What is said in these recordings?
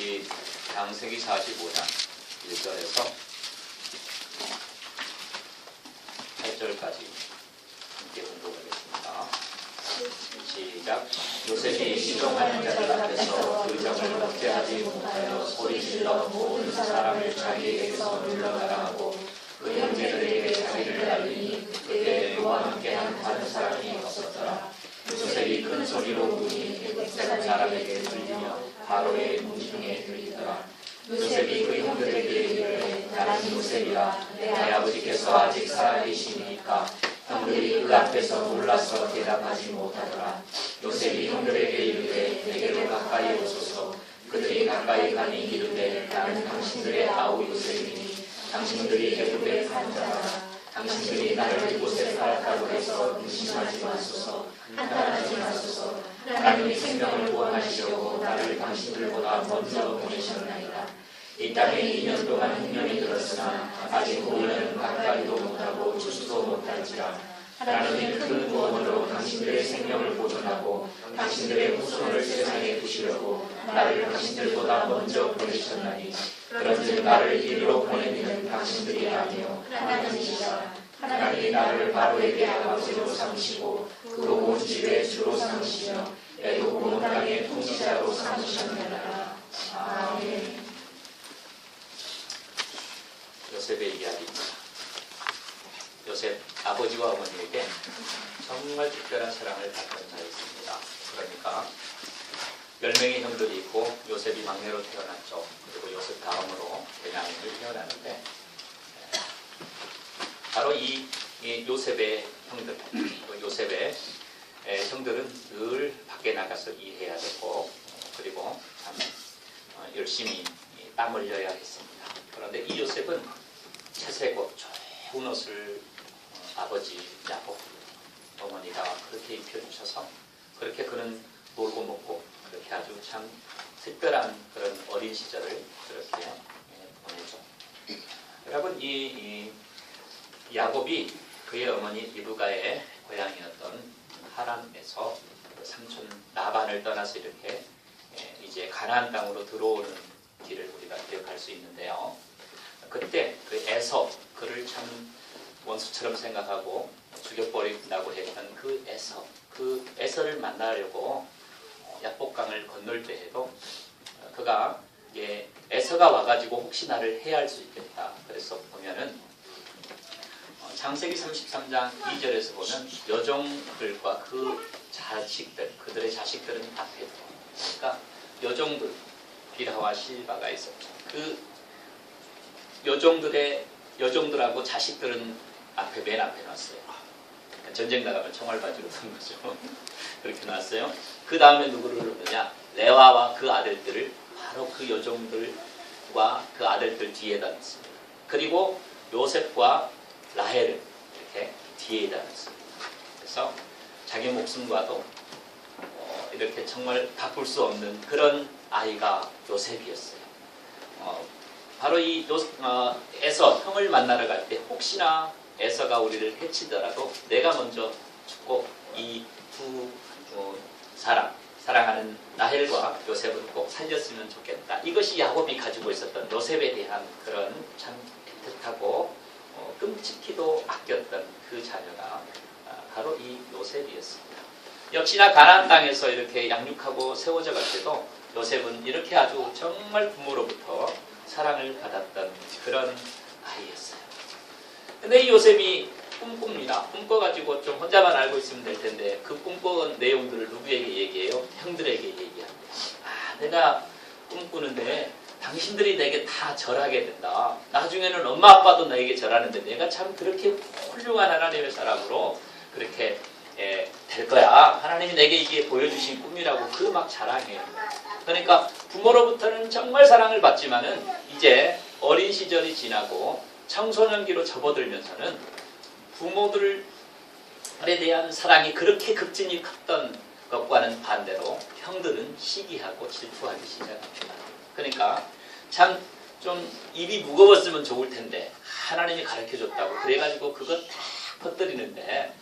이 창세기 45장 1절에서 8절까지 함께 공부하겠습니다. 시작. 요셉이 시종하는 자들 앞에서 그 점을 걱정하지 못하여 소리질러 모든 사람을 자기에게서 물러가라 하고 그 형제들에게 자기를 알리니 그때 그와 함께한 다른 사람이 없었더라. 요셉이 큰 소리로 우니 애굽 사람에게 들리며 바로의 문중에 들리더라. 요셉이 그 형들에게 이르되 나는 요셉이라. 내 아버지께서 아직 살아계시니까 형들이 그 앞에서 놀라서 대답하지 못하더라. 요셉이 형들에게 이르되 내게로 가까이 오소서. 그들이 가까이 가니 이르되 나는 당신들의 아우 요셉이니 당신들이 애굽에 산 자라. 당신들이 나를 이곳에 살았다고 해서 의심하지 마소서. 한탄하지 마소서. 하나님이 생명을 구원하시려고 나를 당신들보다 먼저 보내셨나이다. 이 땅에 2년 동안 흉년이 들었으나 아직 우리는 가까이도 못하고 추수도 못할지라. 하나님이 큰 구원으로 당신들의 생명을 보존하고 당신들의 후손을 세상에 두시려고 나를 당신들보다 먼저 보내셨나니 그런즉 나를 이리로 보내는 당신들이 아니요 하나님이시라. 하나님이 나를 바로에게 아버지로 삼으시고 그 온 집의 주로 삼으시며 애굽 온 땅의 통치자로 삼으셨느니라. 아멘. 요셉의 이야기입니다. 요셉 아버지와 어머니에게 정말 특별한 사랑을 받던 자였습니다. 그러니까 10명의 형들이 있고 요셉이 막내로 태어났죠. 그리고 요셉 다음으로 베냐민이 태어나는데 바로 이 요셉의 형들, 요셉의 형들은 늘 밖에 나가서 일해야 되고 그리고 참 열심히 땀 흘려야 했습니다. 그런데 이 요셉은 채색옷, 좋은 옷을 아버지, 야곱, 어머니가 그렇게 입혀주셔서 그렇게 그는 놀고 먹고 그렇게 아주 참 특별한 그런 어린 시절을 그렇게 보내죠. 여러분 이 야곱이 그의 어머니 리브가의 고향이었던 하란에서 삼촌 라반을 떠나서 이렇게 이제 가나안 땅으로 들어오는 길을 우리가 기억할 수 있는데요. 그때 그 에서 그를 참 원수처럼 생각하고 죽여버린다고 했던 그 에서를 만나려고 야복강을 건널 때에도 그가 에서가 와가지고 혹시 나를 해할 수 있겠다. 그래서 보면은 창세기 33장 2절에서 보면 여종들과 그 자식들, 그들의 자식들은 앞에 들어. 그러니까 여종들, 빌하와 실바가 있었죠. 그 여종들하고 자식들은 맨 앞에 놨어요. 전쟁 나가면 총알 바지로 선 거죠. 그렇게 놨어요. 그 다음에 누구를 놓느냐? 레와와 그 아들들을 바로 그 여종들과 그 아들들 뒤에다 놨습니다. 그리고 요셉과 라헬을 이렇게 뒤에다 놨습니다. 그래서 자기 목숨과도 이렇게 정말 바꿀 수 없는 그런 아이가 요셉이었어요. 바로 이 에서 형을 만나러 갈 때 혹시나 에서가 우리를 해치더라도 내가 먼저 죽고 이 두 사랑하는 라헬과 요셉을 꼭 살렸으면 좋겠다. 이것이 야곱이 가지고 있었던 요셉에 대한 그런 참 애틋하고 끔찍히도 아꼈던 그 자녀가 바로 이 요셉이었습니다. 역시나 가나안 땅에서 이렇게 양육하고 세워져 갈 때도 요셉은 이렇게 아주 정말 부모로부터 사랑을 받았던 그런 아이였어요. 근데 이 요셉이 꿈꿉니다. 꿈꿔가지고 좀 혼자만 알고 있으면 될 텐데 그 꿈꿔온 내용들을 누구에게 얘기해요? 형들에게 얘기합니다. 내가 꿈꾸는데 당신들이 내게 다 절하게 된다. 나중에는 엄마 아빠도 나에게 절하는데 내가 참 그렇게 훌륭한 하나님의 사람으로 그렇게 될 거야. 하나님이 내게 이게 보여주신 꿈이라고 그 막 자랑해요. 그러니까 부모로부터는 정말 사랑을 받지만은 이제 어린 시절이 지나고 청소년기로 접어들면서는 부모들에 대한 사랑이 그렇게 급진히 컸던 것과는 반대로 형들은 시기하고 질투하기 시작합니다. 그러니까 참 좀 입이 무거웠으면 좋을 텐데 하나님이 가르쳐줬다고 그래가지고 그거 다 퍼뜨리는데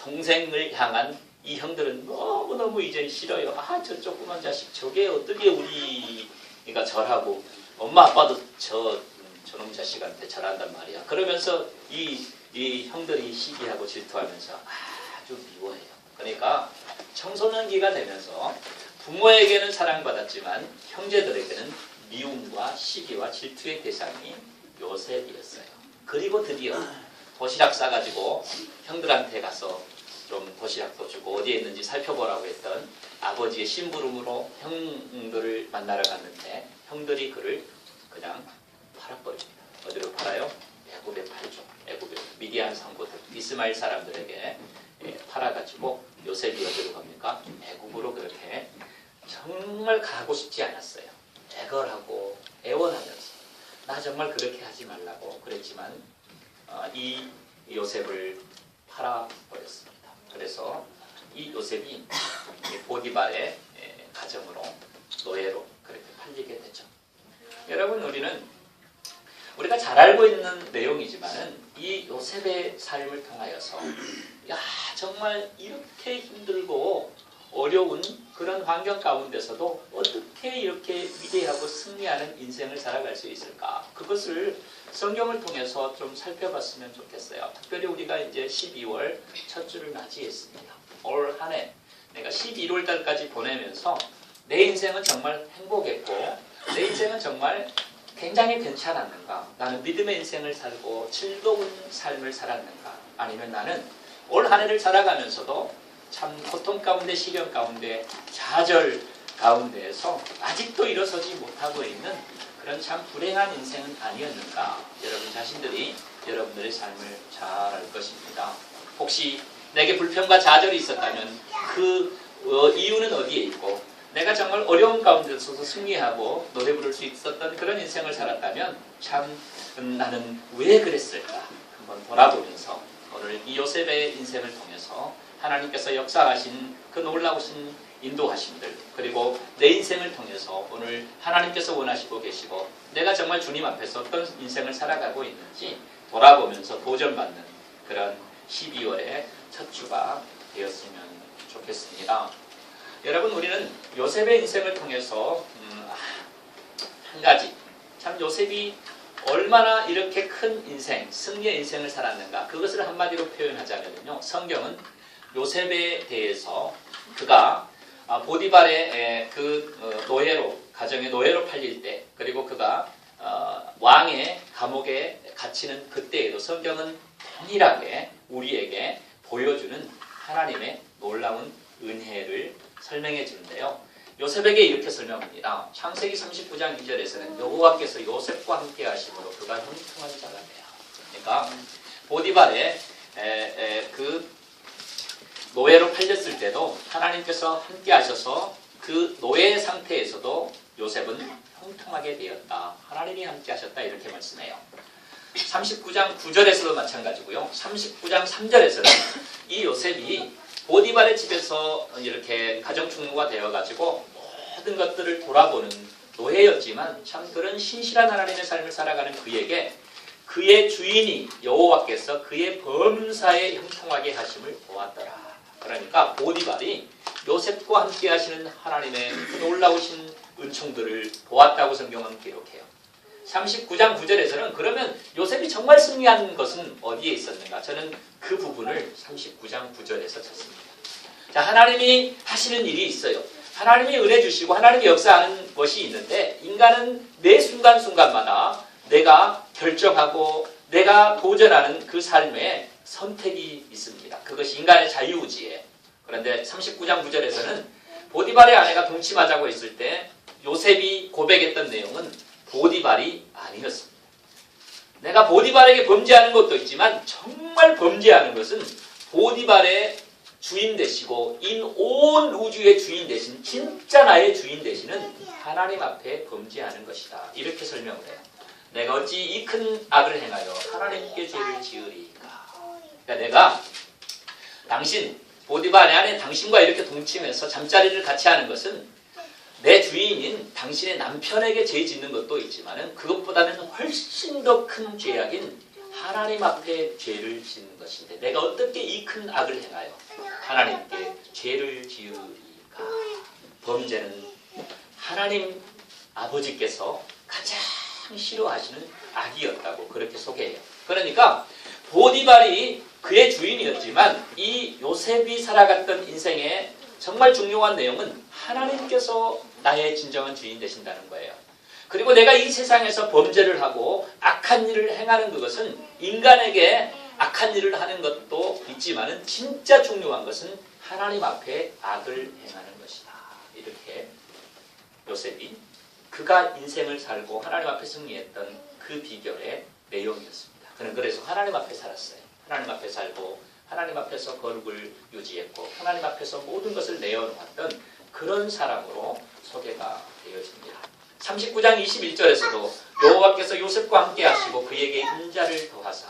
동생을 향한 이 형들은 너무너무 이제 싫어요. 저 조그만 자식 저게 어떻게 우리 그러니까 절하고 엄마 아빠도 저놈 자식한테 절한단 말이야. 그러면서 이 형들이 시기하고 질투하면서 아주 미워해요. 그러니까 청소년기가 되면서 부모에게는 사랑받았지만 형제들에게는 미움과 시기와 질투의 대상이 요셉이었어요. 그리고 드디어 도시락 싸가지고 형들한테 가서 좀 도시락도 주고 어디에 있는지 살펴보라고 했던 아버지의 심부름으로 형들을 만나러 갔는데 형들이 그를 그냥 팔아버립니다. 어디로 팔아요? 애굽에 팔죠. 애굽에 미디안 상고들 이스마엘 사람들에게 팔아가지고 요셉이 어디로 갑니까? 애굽으로. 그렇게 정말 가고 싶지 않았어요. 애걸하고 애원하면서 나 정말 그렇게 하지 말라고 그랬지만 이 요셉을 팔아버렸습니다. 그래서 이 요셉이 보디발의 가정으로 노예로 그렇게 팔리게 되죠. 여러분, 우리가 잘 알고 있는 내용이지만은 이 요셉의 삶을 통하여서 정말 이렇게 힘들고 어려운 그런 환경 가운데서도 어떻게 이렇게 위대하고 승리하는 인생을 살아갈 수 있을까? 그것을 성경을 통해서 좀 살펴봤으면 좋겠어요. 특별히 우리가 이제 12월 첫 주를 맞이했습니다. 올 한 해 내가 11월 달까지 보내면서 내 인생은 정말 행복했고 내 인생은 정말 굉장히 괜찮았는가? 나는 믿음의 인생을 살고 즐거운 삶을 살았는가? 아니면 나는 올 한 해를 살아가면서도 참 고통 가운데 시련 가운데 좌절 가운데에서 아직도 일어서지 못하고 있는 그런 참 불행한 인생은 아니었는가? 여러분 자신들이 여러분들의 삶을 잘 알 것입니다. 혹시 내게 불평과 좌절이 있었다면 그 이유는 어디에 있고 내가 정말 어려운 가운데서도 승리하고 노래 부를 수 있었던 그런 인생을 살았다면 참 나는 왜 그랬을까? 한번 돌아보면서 오늘 이 요셉의 인생을 통해서 하나님께서 역사하신 그 놀라우신 인도하심들, 그리고 내 인생을 통해서 오늘 하나님께서 원하시고 계시고 내가 정말 주님 앞에서 어떤 인생을 살아가고 있는지 돌아보면서 도전받는 그런 12월의 첫 주가 되었으면 좋겠습니다. 여러분, 우리는 요셉의 인생을 통해서 한 가지, 참 요셉이 얼마나 이렇게 큰 인생, 승리의 인생을 살았는가, 그것을 한마디로 표현하자면요, 성경은 요셉에 대해서 그가 보디발의 노예로, 가정의 노예로 팔릴 때, 그리고 그가 왕의 감옥에 갇히는 그때에도 성경은 동일하게 우리에게 보여주는 하나님의 놀라운 은혜를 설명해 주는데요. 요셉에게 이렇게 설명합니다. 창세기 39장 2절에서는 여호와께서 요셉과 함께 하심으로 그가 형통한 자가 되어. 그러니까 보디발의 그 노예로 팔렸을 때도 하나님께서 함께 하셔서 그 노예 상태에서도 요셉은 형통하게 되었다. 하나님이 함께 하셨다. 이렇게 말씀해요. 39장 9절에서도 마찬가지고요. 39장 3절에서는 이 요셉이 보디발의 집에서 이렇게 가정충무가 되어가지고 모든 것들을 돌아보는 노예였지만 참 그런 신실한 하나님의 삶을 살아가는 그에게 그의 주인이 여호와께서 그의 범사에 형통하게 하심을 보았더라. 그러니까 보디발이 요셉과 함께 하시는 하나님의 놀라우신 은총들을 보았다고 성경은 기록해요. 39장 9절에서는 그러면 요셉이 정말 승리한 것은 어디에 있었는가? 저는 그 부분을 39장 9절에서 찾습니다. 자, 하나님이 하시는 일이 있어요. 하나님이 은혜 주시고 하나님이 역사하는 것이 있는데 인간은 매 순간순간마다 내가 결정하고 내가 도전하는 그 삶에 선택이 있습니다. 그것이 인간의 자유의지에. 그런데 39장 9절에서는 보디발의 아내가 동침하자고 했을 때 요셉이 고백했던 내용은 보디발이 아니었습니다. 내가 보디발에게 범죄하는 것도 있지만 정말 범죄하는 것은 보디발의 주인 되시고 온 우주의 주인 되신 진짜 나의 주인 되시는 하나님 앞에 범죄하는 것이다. 이렇게 설명을 해요. 내가 어찌 이 큰 악을 행하여 하나님께 죄를 지으리까. 그러니까 내가 보디발의 아내 당신과 이렇게 동침해서 잠자리를 같이 하는 것은 내 주인인 당신의 남편에게 죄 짓는 것도 있지만 그것보다는 훨씬 더 큰 죄악인 하나님 앞에 죄를 짓는 것인데 내가 어떻게 이 큰 악을 행하여 하나님께 죄를 지으리까. 범죄는 하나님 아버지께서 가장 싫어하시는 아기였다고 그렇게 소개해요. 그러니까 보디발이 그의 주인이었지만 이 요셉이 살아갔던 인생의 정말 중요한 내용은 하나님께서 나의 진정한 주인 되신다는 거예요. 그리고 내가 이 세상에서 범죄를 하고 악한 일을 행하는 그것은 인간에게 악한 일을 하는 것도 있지만은 진짜 중요한 것은 하나님 앞에 악을 행하는 것이다. 이렇게 요셉이 그가 인생을 살고 하나님 앞에 승리했던 그 비결의 내용이었습니다. 그는 그래서 하나님 앞에 살았어요. 하나님 앞에 살고 하나님 앞에서 거룩을 유지했고 하나님 앞에서 모든 것을 내어놓았던 그런 사람으로 소개가 되어집니다. 39장 21절에서도 여호와께서 요셉과 함께 하시고 그에게 인자를 더하사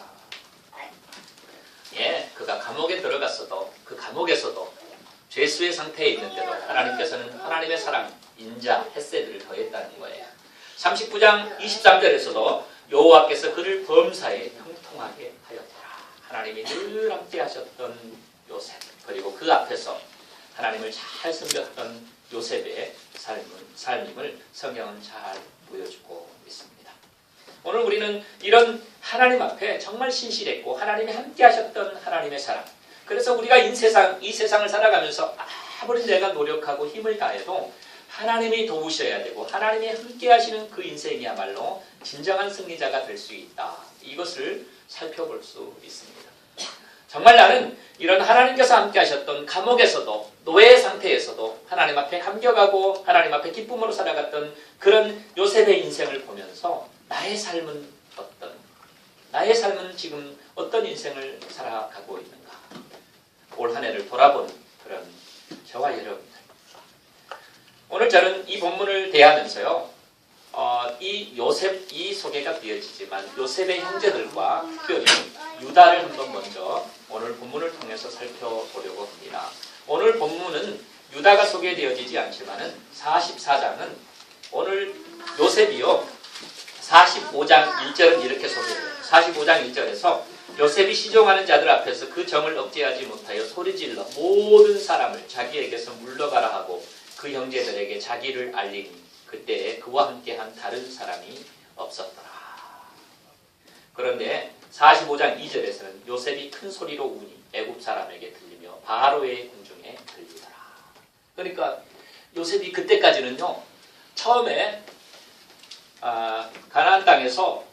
그가 감옥에 들어갔어도 그 감옥에서도 죄수의 상태에 있는데도 하나님께서는 하나님의 사랑, 인자, 헤세드를 더했다는 거예요. 39장 23절에서도 여호와께서 그를 범사에 형통하게 하였더라. 하나님이 늘 함께 하셨던 요셉, 그리고 그 앞에서 하나님을 잘 섬겼던 요셉의 삶임을 성경은 잘 보여주고 있습니다. 오늘 우리는 이런 하나님 앞에 정말 신실했고 하나님이 함께 하셨던 하나님의 사랑, 그래서 우리가 이 세상을 살아가면서 아무리 내가 노력하고 힘을 다해도 하나님이 도우셔야 되고 하나님이 함께 하시는 그 인생이야말로 진정한 승리자가 될 수 있다. 이것을 살펴볼 수 있습니다. 정말 나는 이런 하나님께서 함께 하셨던 감옥에서도 노예 상태에서도 하나님 앞에 감격하고 하나님 앞에 기쁨으로 살아갔던 그런 요셉의 인생을 보면서 나의 삶은 나의 삶은 지금 어떤 인생을 살아가고 있는가? 올 한 해를 돌아보는 그런 저와 여러분들. 오늘 저는 이 본문을 대하면서요, 이 요셉이 소개가 되어지지만 요셉의 형제들과 특별히 유다를 한번 먼저 오늘 본문을 통해서 살펴보려고 합니다. 오늘 본문은 유다가 소개되어지지 않지만은 44장은 오늘 요셉이요 45장 1절은 이렇게 소개해요. 45장 1절에서 요셉이 시종하는 자들 앞에서 그 정을 억제하지 못하여 소리질러 모든 사람을 자기에게서 물러가라 하고 그 형제들에게 자기를 알리니 그때에 그와 함께한 다른 사람이 없었더라. 그런데 45장 2절에서는 요셉이 큰 소리로 우니 애굽 사람에게 들리며 바로의 궁중에 들리더라. 그러니까 요셉이 그때까지는요, 처음에 가나안 땅에서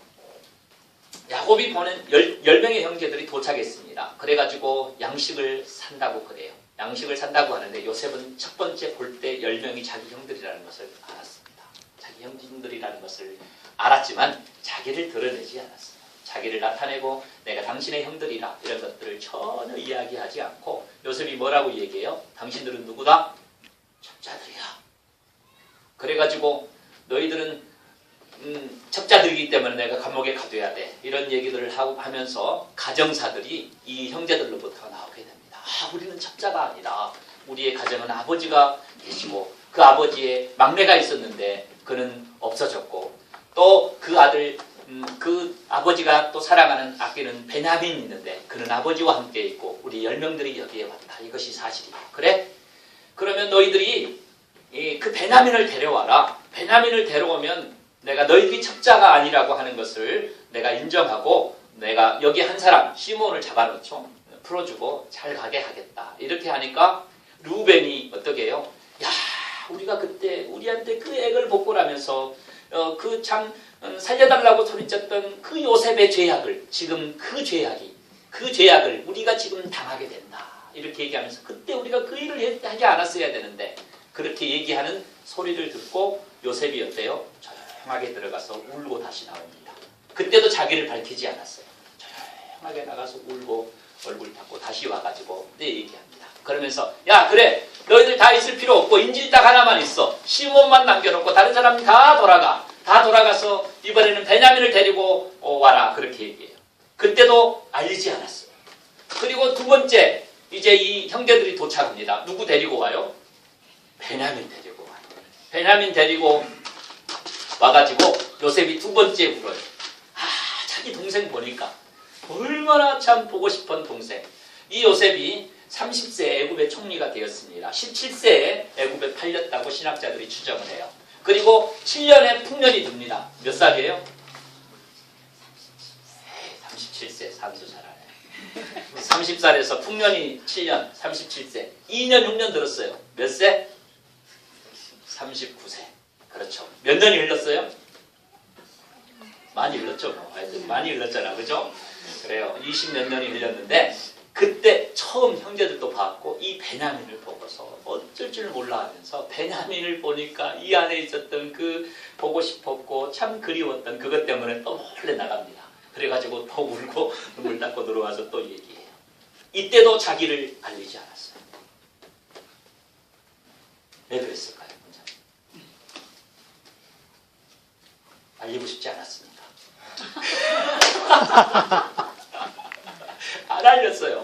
야곱이 보낸 10명의 형제들이 도착했습니다. 그래가지고 양식을 산다고 그래요. 양식을 산다고 하는데 요셉은 첫 번째 볼 때 10명이 자기 형들이라는 것을 알았습니다. 자기 형들이라는 것을 알았지만 자기를 드러내지 않았어요. 자기를 나타내고 내가 당신의 형들이라 이런 것들을 전혀 이야기하지 않고 요셉이 뭐라고 얘기해요? 당신들은 누구다? 첩자들이야. 그래가지고 너희들은 첩자들이기 때문에 내가 감옥에 가둬야 돼. 이런 얘기들을 하면서 가정사들이 이 형제들로부터 나오게 됩니다. 우리는 첩자가 아니라 우리의 가정은 아버지가 계시고 그 아버지의 막내가 있었는데 그는 없어졌고 또 그 아들 그 아버지가 또 사랑하는 아끼는 베냐민이 있는데 그는 아버지와 함께 있고 우리 10명들이 여기에 왔다. 이것이 사실이야. 그래? 그러면 너희들이 그 베냐민을 데려와라. 베냐민을 데려오면 내가 너희들이 첩자가 아니라고 하는 것을 내가 인정하고 내가 여기 한 사람 시몬을 잡아놓죠. 풀어주고 잘 가게 하겠다. 이렇게 하니까 루벤이 어떻게 해요? 야, 우리가 그때 우리한테 그 액을 복구하면서 그 참 살려달라고 소리쳤던 그 요셉의 죄악을 지금 그 죄악을 우리가 지금 당하게 된다. 이렇게 얘기하면서 그때 우리가 그 일을 하지 않았어야 되는데 그렇게 얘기하는 소리를 듣고 요셉이 어때요? 조용하게 들어가서 울고 다시 나옵니다. 그때도 자기를 밝히지 않았어요. 조용하게 나가서 울고 얼굴 닦고 다시 와가지고 얘기합니다. 그러면서 야 그래 너희들 다 있을 필요 없고 인질딱 하나만 있어. 시몬만 남겨놓고 다른 사람 다 돌아가서 이번에는 베냐민을 데리고 와라. 그렇게 얘기해요. 그때도 알리지 않았어요. 그리고 두 번째 이제 이 형제들이 도착합니다. 누구 데리고 와요? 베냐민 데리고 와요. 베냐민 데리고 와가지고 요셉이 두 번째 울어요. 자기 동생 보니까 얼마나 참 보고 싶은 동생. 이 요셉이 30세에 애굽의 총리가 되었습니다. 17세에 애굽에 팔렸다고 신학자들이 추정을 해요. 그리고 7년에 풍년이 듭니다. 몇 살이에요? 37세. 삼수 잘하네. 30살에서 풍년이 7년, 37세. 2년, 6년 들었어요. 몇 세? 39세. 그렇죠. 몇 년이 흘렀어요? 많이 흘렀죠. 뭐. 하여튼 많이 흘렀잖아. 그죠? 그래요. 20몇 년이 흘렀는데 그때 처음 형제들도 봤고 이 베냐민을 보고서 어쩔 줄 몰라 하면서 베냐민을 보니까 이 안에 있었던 그 보고 싶었고 참 그리웠던 그것 때문에 또 몰래 나갑니다. 그래가지고 또 울고 눈물 닦고 들어와서 또 얘기해요. 이때도 자기를 알리지 않았어요. 왜 그랬을까요? 알리고 싶지 않았으니까. 안 알렸어요.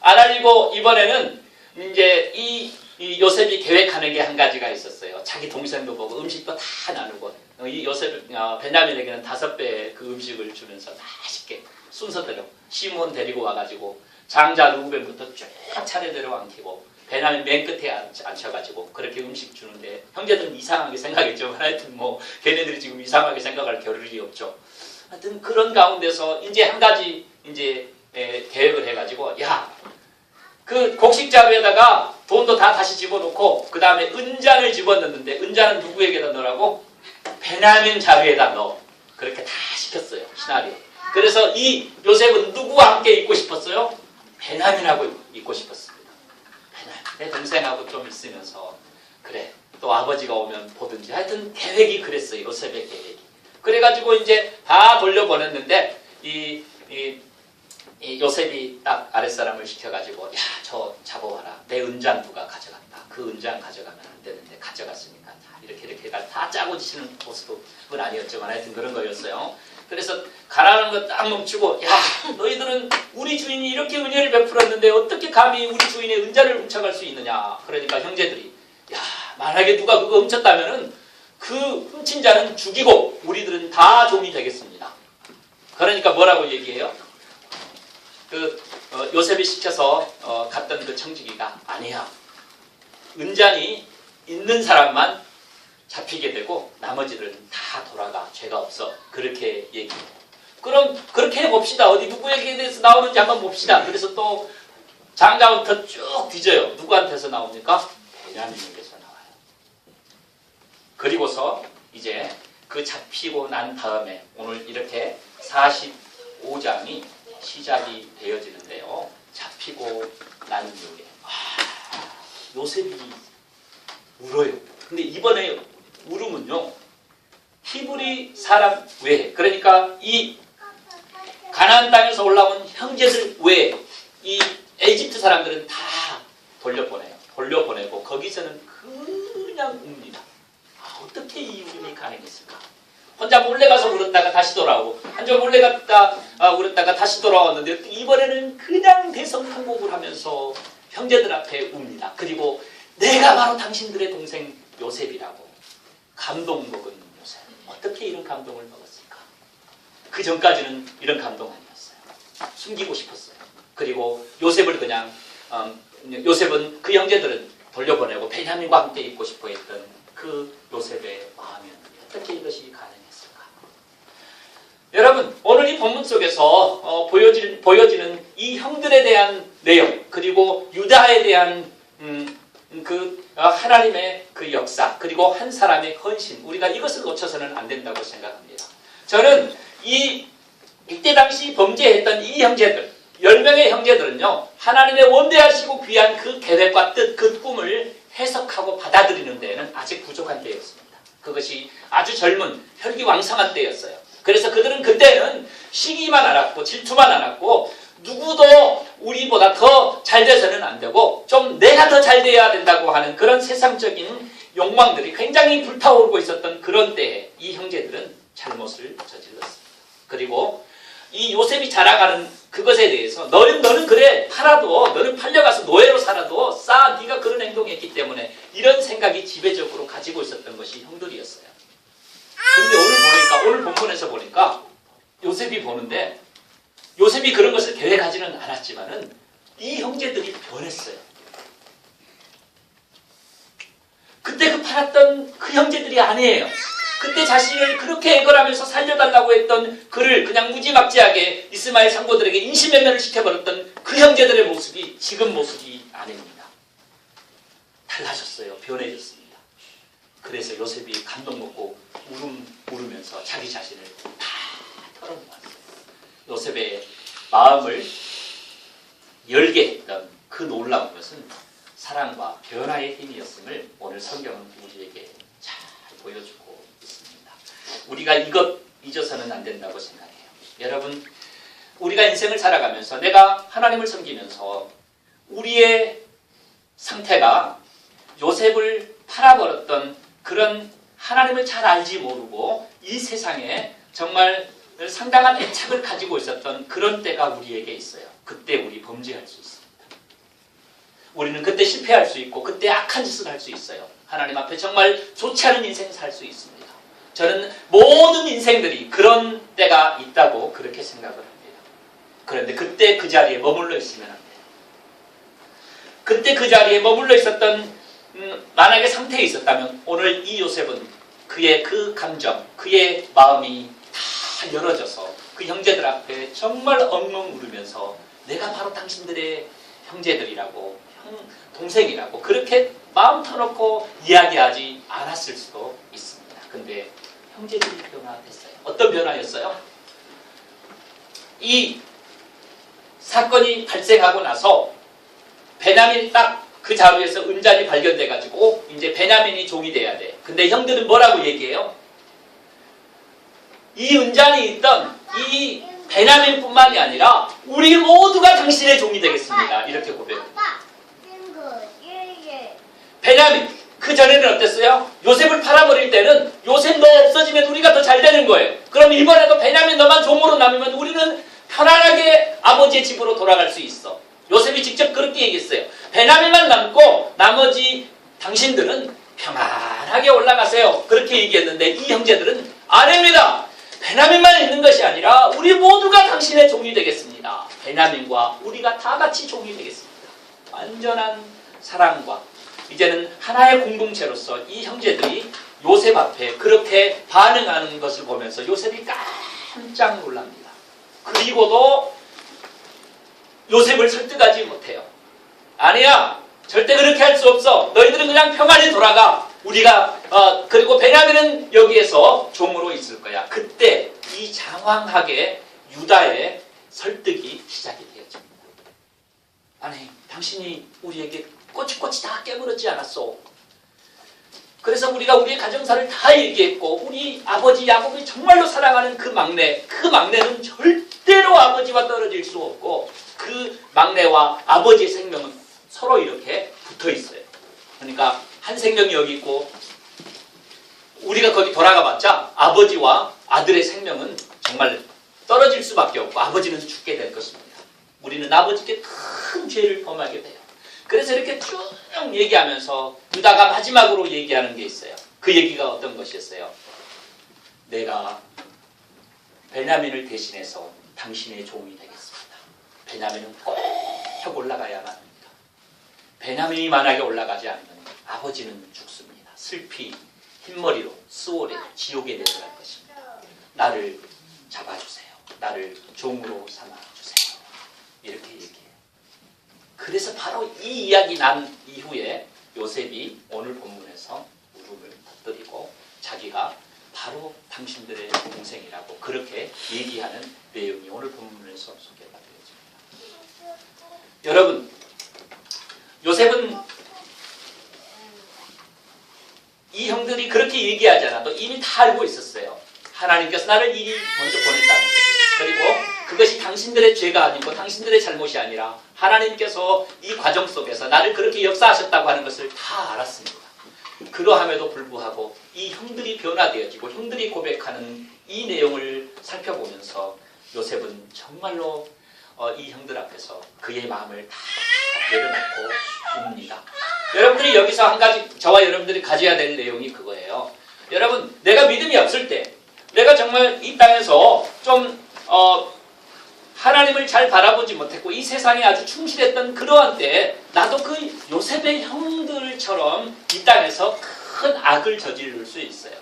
안 알리고 이번에는 이제 이 요셉이 계획하는 게 한 가지가 있었어요. 자기 동생도 보고 음식도 다 나누고 이 요셉 베냐민에게는 5배의 그 음식을 주면서 맛있게 순서대로 시몬 데리고 와가지고 장자 루벤부터 쭉 차례대로 앉히고 베냐민 맨 끝에 앉혀가지고 그렇게 음식 주는데 형제들은 이상하게 생각했죠. 하여튼 뭐 걔네들이 지금 이상하게 생각할 겨를이 없죠. 하여튼 그런 가운데서 이제 한 가지 이제 계획을 해가지고 야, 그 곡식 자루에다가 돈도 다 다시 집어넣고 그 다음에 은잔을 집어넣는데 은잔은 누구에게다 넣으라고? 베냐민 자루에다 넣어. 그렇게 다 시켰어요. 시나리오. 그래서 이 요셉은 누구와 함께 있고 싶었어요? 베냐민하고 있고 싶었습니다. 베냐민. 내 동생하고 좀 있으면서 그래. 또 아버지가 오면 보든지. 하여튼 계획이 그랬어요. 요셉의 계획이. 그래가지고 이제 다 돌려보냈는데 이 요셉이 딱 아랫사람을 시켜가지고 야, 저 잡아와라. 내 은잔 누가 가져갔다. 그 은잔 가져가면 안 되는데 가져갔으니까 이렇게 다 짜고 지시는 모습은 아니었지만 하여튼 그런 거였어요. 그래서 가라는 거 딱 멈추고 야, 너희들은 우리 주인이 이렇게 은혜를 베풀었는데 어떻게 감히 우리 주인의 은잔을 훔쳐갈 수 있느냐. 그러니까 형제들이 야, 만약에 누가 그거 훔쳤다면은 그 훔친 자는 죽이고 우리들은 다 종이 되겠습니다. 그러니까 뭐라고 얘기해요? 요셉이 시켜서 갔던 그 청지기가 아니야. 은잔이 있는 사람만 잡히게 되고 나머지들은 다 돌아가. 죄가 없어. 그렇게 얘기해요. 그럼 그렇게 해봅시다. 어디 누구에게 대해서 나오는지 한번 봅시다. 그래서 또 장자부터 쭉 뒤져요. 누구한테서 나옵니까? 베냐민에게서 나와요. 그리고서 이제 그 잡히고 난 다음에 오늘 이렇게 45장이 시작이 되어지는데요. 잡히고 난 이후에 요셉이 울어요. 근데 이번에 울음은요. 히브리 사람 외에 그러니까 이 가나안 땅에서 올라온 형제들 외에 이 에집트 사람들은 다 돌려보내요. 돌려보내고 거기서는 그냥 웁니다. 어떻게 이 울음이 가능했을까? 혼자 몰래 가서 울었다가 다시 돌아오고 한쪽 몰래 갔다 울었다가 다시 돌아왔는데 이번에는 그냥 대성통곡을 하면서 형제들 앞에 웁니다. 그리고 내가 바로 당신들의 동생 요셉이라고 감동 먹은 요셉. 어떻게 이런 감동을 먹었을까? 그 전까지는 이런 감동 아니었어요. 숨기고 싶었어요. 그리고 요셉을 그냥 요셉은 그 형제들은 돌려보내고 베냐민과 함께 있고 싶어 했던 그 요셉의 마음이었는데 어떻게 이것이 가능했을까? 여러분 오늘 이 본문 속에서 보여지는 이 형들에 대한 내용 그리고 유다에 대한 그 하나님의 그 역사 그리고 한 사람의 헌신 우리가 이것을 놓쳐서는 안 된다고 생각합니다. 저는 이때 당시 범죄했던 이 형제들 10명의 형제들은요 하나님의 원대하시고 귀한 그 계획과 뜻 그 꿈을 해석하고 받아들이는 데에는 아직 부족한 때였습니다. 그것이 아주 젊은 혈기왕성한 때였어요. 그래서 그들은 그때는 시기만 알았고 질투만 알았고 누구도 우리보다 더 잘 돼서는 안 되고 좀 내가 더 잘 돼야 된다고 하는 그런 세상적인 욕망들이 굉장히 불타오르고 있었던 그런 때에 이 형제들은 잘못을 저질렀습니다. 그리고 이 요셉이 자라가는 그것에 대해서 너는 그래 팔아도 너는 팔려가서 노예로 살아도 네가 그런 행동했기 때문에 이런 생각이 지배적으로 가지고 있었던 것이 형들이었어요. 그런데 오늘 본문에서 보니까 요셉이 보는데 요셉이 그런 것을 계획하지는 않았지만은 이 형제들이 변했어요. 그때 그 팔았던 그 형제들이 아니에요. 그때 자신을 그렇게 애걸하면서 살려달라고 했던 그를 그냥 무지막지하게 이스마엘 상고들에게 인신매매를 시켜버렸던 그 형제들의 모습이 지금 모습이 아닙니다. 달라졌어요. 변해졌습니다. 그래서 요셉이 감동 먹고 울으면서 자기 자신을 다 털어놓았어요. 요셉의 마음을 열게 했던 그 놀라운 것은 사랑과 변화의 힘이었음을 오늘 성경은 우리에게 잘 보여주고 있습니다. 우리가 이것 잊어서는 안 된다고 생각해요. 여러분, 우리가 인생을 살아가면서 내가 하나님을 섬기면서 우리의 상태가 요셉을 팔아버렸던 그런 하나님을 잘 알지 모르고 이 세상에 정말 상당한 애착을 가지고 있었던 그런 때가 우리에게 있어요. 그때 우리 범죄할 수 있습니다. 우리는 그때 실패할 수 있고 그때 악한 짓을 할 수 있어요. 하나님 앞에 정말 좋지 않은 인생을 살 수 있습니다. 저는 모든 인생들이 그런 때가 있다고 그렇게 생각을 합니다. 그런데 그때 그 자리에 머물러 있으면 안 돼요. 그때 그 자리에 머물러 있었던 만약에 상태에 있었다면 오늘 이 요셉은 그의 그 감정, 그의 마음이 다 열어져서 그 형제들 앞에 정말 엉엉 울으면서 내가 바로 당신들의 형제들이라고 동생이라고 그렇게 마음 터놓고 이야기하지 않았을 수도 있습니다. 근데 형제들이 변화됐어요. 어떤 변화였어요? 이 사건이 발생하고 나서 베냐민이 딱 그 자루에서 은잔이 발견돼가지고 이제 베냐민이 종이 돼야 돼. 근데 형들은 뭐라고 얘기해요? 이 은잔이 있던 이 베냐민뿐만이 아니라 우리 모두가 당신의 종이 되겠습니다. 이렇게 고백합니다. 베냐민, 그 전에는 어땠어요? 요셉을 팔아버릴 때는 요셉 너 없어지면 우리가 더 잘 되는 거예요. 그럼 이번에도 베냐민 너만 종으로 남으면 우리는 편안하게 아버지의 집으로 돌아갈 수 있어. 요셉이 직접 그렇게 얘기했어요. 베냐민만 남고 나머지 당신들은 평안하게 올라가세요. 그렇게 얘기했는데 이 형제들은 아닙니다. 베냐민만 있는 것이 아니라 우리 모두가 당신의 종이 되겠습니다. 베냐민과 우리가 다 같이 종이 되겠습니다. 완전한 사랑과 이제는 하나의 공동체로서 이 형제들이 요셉 앞에 그렇게 반응하는 것을 보면서 요셉이 깜짝 놀랍니다. 그리고도 요셉을 설득하지 못해요. 아니야, 절대 그렇게 할 수 없어. 너희들은 그냥 평안히 돌아가. 우리가 그리고 베냐민은 여기에서 종으로 있을 거야. 그때 이 장황하게 유다의 설득이 시작이 되어집니다. 아니, 당신이 우리에게 꼬치꼬치 다 깨물었지 않았소? 그래서 우리가 우리의 가정사를 다 얘기했고 우리 아버지 야곱이 정말로 사랑하는 그 막내는 절대로 아버지와 떨어질 수 없고 그 막내와 아버지의 생명은 서로 이렇게 붙어 있어요. 그러니까 한 생명이 여기 있고 우리가 거기 돌아가 봤자 아버지와 아들의 생명은 정말 떨어질 수밖에 없고 아버지는 죽게 될 것입니다. 우리는 아버지께 큰 죄를 범하게 돼요. 그래서 이렇게 쭉 얘기하면서 유다가 마지막으로 얘기하는 게 있어요. 그 얘기가 어떤 것이었어요? 내가 베냐민을 대신해서 당신의 종이 되겠습니다. 베냐민은 꼭 올라가야만 합니다. 베냐민이 만약에 올라가지 않으면 아버지는 죽습니다. 슬피 흰머리로 스올에 지옥에 내려갈 것입니다. 나를 잡아주세요. 나를 종으로 삼아주세요. 이렇게 얘기해요. 그래서 바로 이 이야기 난 이후에 요셉이 오늘 본문에서 울음을 터뜨리고 자기가 바로 당신들의 동생이라고 그렇게 얘기하는 내용이 오늘 본문에서 소개가 되어집니다. 여러분, 요셉은 이 형들이 그렇게 얘기하지 않아도 이미 다 알고 있었어요. 하나님께서 나를 이리 먼저 보냈다는 것을. 그리고 그것이 당신들의 죄가 아니고 당신들의 잘못이 아니라 하나님께서 이 과정 속에서 나를 그렇게 역사하셨다고 하는 것을 다 알았습니다. 그러함에도 불구하고 이 형들이 변화되어지고 형들이 고백하는 이 내용을 살펴보면서 요셉은 정말로 이 형들 앞에서 그의 마음을 다 내려놓고 웁니다. 여러분들이 여기서 한 가지 저와 여러분들이 가져야 될 내용이 그거예요. 여러분, 내가 믿음이 없을 때 내가 정말 이 땅에서 좀 하나님을 잘 바라보지 못했고 이 세상에 아주 충실했던 그러한 때에 나도 그 요셉의 형들처럼 이 땅에서 큰 악을 저지를 수 있어요.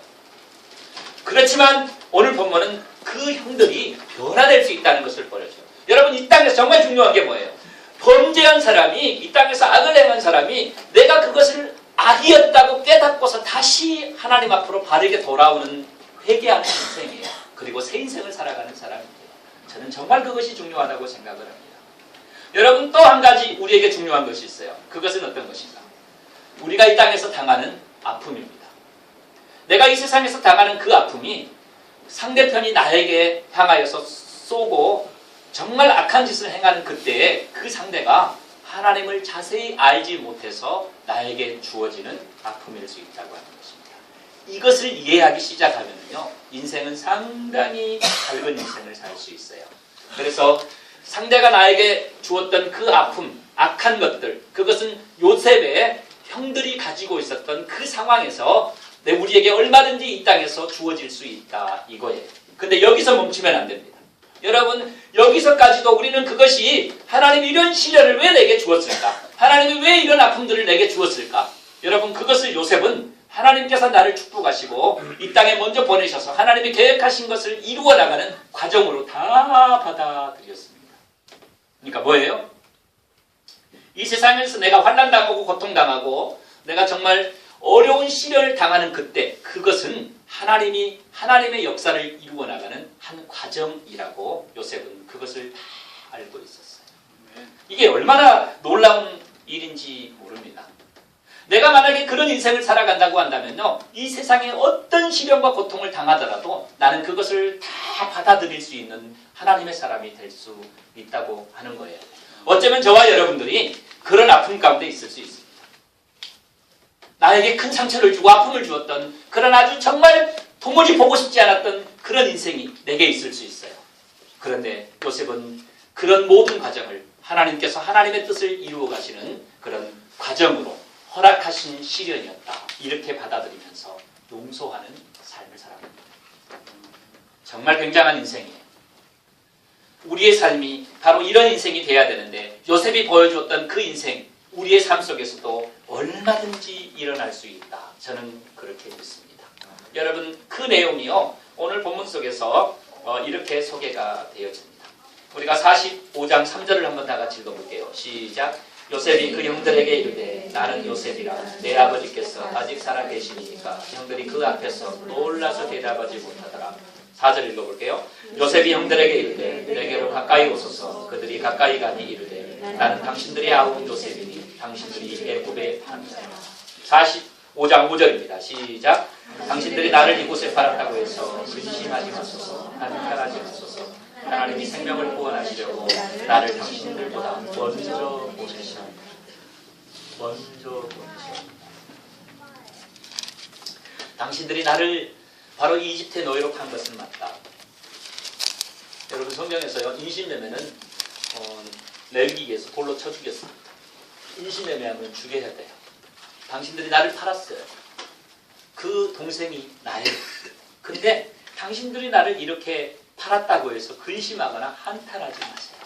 그렇지만 오늘 본문은 그 형들이 변화될 수 있다는 것을 보여줘요. 여러분, 이 땅에서 정말 중요한 게 뭐예요? 범죄한 사람이, 이 땅에서 악을 행한 사람이 내가 그것을 악이었다고 깨닫고서 다시 하나님 앞으로 바르게 돌아오는 회개하는 인생이에요. 그리고 새 인생을 살아가는 사람입니다. 저는 정말 그것이 중요하다고 생각을 합니다. 여러분, 또 한 가지 우리에게 중요한 것이 있어요. 그것은 어떤 것인가? 우리가 이 땅에서 당하는 아픔입니다. 내가 이 세상에서 당하는 그 아픔이 상대편이 나에게 향하여서 쏘고 정말 악한 짓을 행하는 그때에 그 상대가 하나님을 자세히 알지 못해서 나에게 주어지는 아픔일 수 있다고 하는 것입니다. 이것을 이해하기 시작하면요, 인생은 상당히 밝은 인생을 살 수 있어요. 그래서 상대가 나에게 주었던 그 아픔, 악한 것들, 그것은 요셉의 형들이 가지고 있었던 그 상황에서 우리에게 얼마든지 이 땅에서 주어질 수 있다, 이거예요. 근데 여기서 멈추면 안 됩니다. 여러분, 여기서까지도 우리는 그것이 하나님이 이런 시련을 왜 내게 주었을까? 하나님이 왜 이런 아픔들을 내게 주었을까? 여러분, 그것을 요셉은 하나님께서 나를 축복하시고 이 땅에 먼저 보내셔서 하나님이 계획하신 것을 이루어 나가는 과정으로 다 받아들였습니다. 그러니까 뭐예요? 이 세상에서 내가 환난당하고 고통당하고 내가 정말 어려운 시련을 당하는 그때, 그것은 하나님이 하나님의 역사를 이루어 나가는 한 과정이라고 요셉은 그것을 다 알고 있었어요. 이게 얼마나 놀라운 일인지 모릅니다. 내가 만약에 그런 인생을 살아간다고 한다면요, 이 세상에 어떤 시련과 고통을 당하더라도 나는 그것을 다 받아들일 수 있는 하나님의 사람이 될 수 있다고 하는 거예요. 어쩌면 저와 여러분들이 그런 아픔 가운데 있을 수 있습니다. 나에게 큰 상처를 주고 아픔을 주었던 그런 아주 정말 도무지 보고 싶지 않았던 그런 인생이 내게 있을 수 있어요. 그런데 요셉은 그런 모든 과정을 하나님께서 하나님의 뜻을 이루어 가시는 그런 과정으로 허락하신 시련이었다, 이렇게 받아들이면서 용서하는 삶을 살아갑니다. 정말 굉장한 인생이에요. 우리의 삶이 바로 이런 인생이 돼야 되는데 요셉이 보여주었던 그 인생, 우리의 삶 속에서도 얼마든지 일어날 수 있다, 저는 그렇게 믿습니다. 여러분, 그 내용이요, 오늘 본문 속에서 이렇게 소개가 되어집니다. 우리가 45장 3절을 한번 다 같이 읽어볼게요. 시작. 요셉이 그 형들에게 이르되 나는 요셉이라 내 아버지께서 아직 살아 계시니까 형들이 그 앞에서 놀라서 대답하지 못하더라. 4절 읽어볼게요. 요셉이 형들에게 이르되 내게로 가까이 오소서. 그들이 가까이 가니 이르되 나는 당신들의 아우 요셉이니 당신들이 애굽에 파는 자라. 45장 5절입니다. 시작. 당신들이 나를 이곳에 팔았다고 해서 근심하지 마소서. 한탄하지 마소서. 하나님이 생명을 구원하시려고 나를 당신들보다 먼저 보내셨다. 당신들이 나를 바로 이집트에 노예로 판 것은 맞다. 여러분, 성경에서요, 인신매매는 레위기에서 돌로 쳐 죽였습니다. 인신매매하면 죽여야 돼요. 당신들이 나를 팔았어요. 그 동생이 나예요. 근데 당신들이 나를 이렇게 팔았다고 해서 근심하거나 한탄하지 마세요.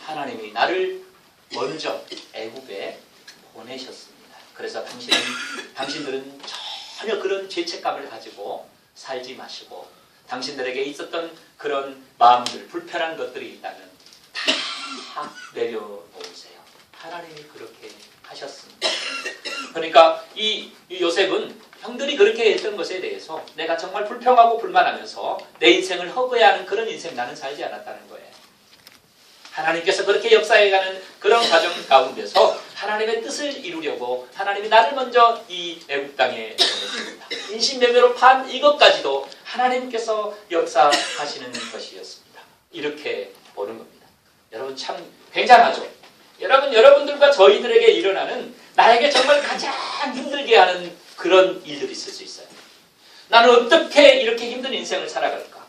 하나님이 나를 먼저 애굽에 보내셨습니다. 그래서 당신들은 전혀 그런 죄책감을 가지고 살지 마시고 당신들에게 있었던 그런 마음들, 불편한 것들이 있다면 다 내려놓으세요. 하나님이 그렇게 하셨습니다. 그러니까 이 요셉은 형들이 그렇게 했던 것에 대해서 내가 정말 불평하고 불만하면서 내 인생을 허구해하는 그런 인생 나는 살지 않았다는 거예요. 하나님께서 그렇게 역사해가는 그런 과정 가운데서 하나님의 뜻을 이루려고 하나님이 나를 먼저 이 애굽 땅에 보냈습니다. 인신매매로 판 이것까지도 하나님께서 역사하시는 것이었습니다. 이렇게 보는 겁니다. 여러분, 참 굉장하죠. 여러분들과 저희들에게 일어나는 나에게 정말 가장 힘들게 하는 그런 일들이 있을 수 있어요. 나는 어떻게 이렇게 힘든 인생을 살아갈까?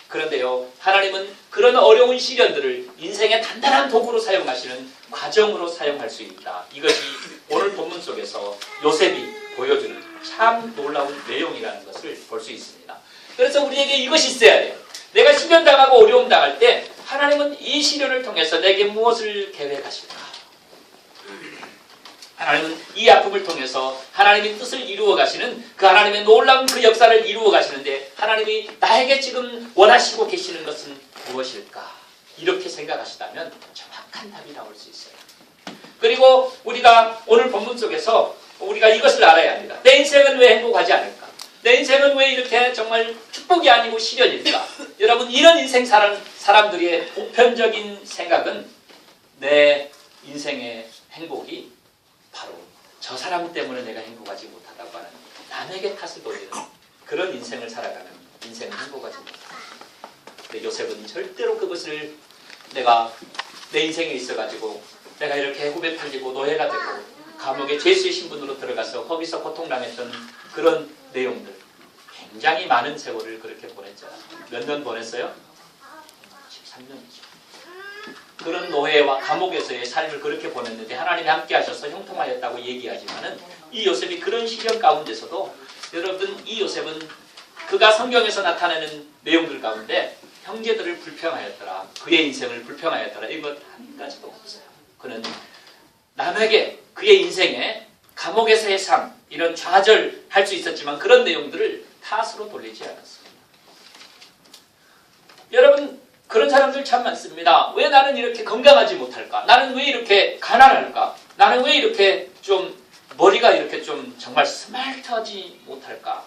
그런데요, 하나님은 그런 어려운 시련들을 인생의 단단한 도구로 사용하시는 과정으로 사용할 수 있다. 이것이 오늘 본문 속에서 요셉이 보여주는 참 놀라운 내용이라는 것을 볼 수 있습니다. 그래서 우리에게 이것이 있어야 돼요. 내가 시련당하고 어려움 당할 때 하나님은 이 시련을 통해서 내게 무엇을 계획하실까? 하나님은 이 아픔을 통해서 하나님의 뜻을 이루어 가시는 그 하나님의 놀라운 그 역사를 이루어 가시는데 하나님이 나에게 지금 원하시고 계시는 것은 무엇일까? 이렇게 생각하시다면 정확한 답이 나올 수 있어요. 그리고 우리가 오늘 본문 속에서 우리가 이것을 알아야 합니다. 내 인생은 왜 행복하지 않을까? 내 인생은 왜 이렇게 정말 축복이 아니고 시련일까? 여러분, 이런 인생 사람들의 보편적인 생각은 내 인생의 행복이 바로 저 사람 때문에 내가 행복하지 못하다고 하는 남에게 탓을 돌리는 그런 인생을 살아가는 인생은 행복하지 못하다. 근데 요셉은 절대로 그것을 내가 내 인생에 있어가지고 내가 이렇게 후배 팔리고 노예가 되고 감옥에 죄수의 신분으로 들어가서 거기서 고통당했던 그런 내용들 굉장히 많은 세월을 그렇게 보냈잖아요. 몇 년 보냈어요? 13년이죠. 그런 노예와 감옥에서의 삶을 그렇게 보냈는데 하나님이 함께 하셔서 형통하였다고 얘기하지만은 이 요셉이 그런 시련 가운데서도 여러분 이 요셉은 그가 성경에서 나타내는 내용들 가운데 형제들을 불평하였더라. 그의 인생을 불평하였더라. 이것 한 가지도 없어요. 그는 남에게 그의 인생에 감옥에서의 삶 이런 좌절할 수 있었지만 그런 내용들을 탓으로 돌리지 않았습니다. 여러분 그런 사람들 참 많습니다. 왜 나는 이렇게 건강하지 못할까? 나는 왜 이렇게 가난할까? 나는 왜 이렇게 좀 머리가 이렇게 좀 정말 스마트하지 못할까?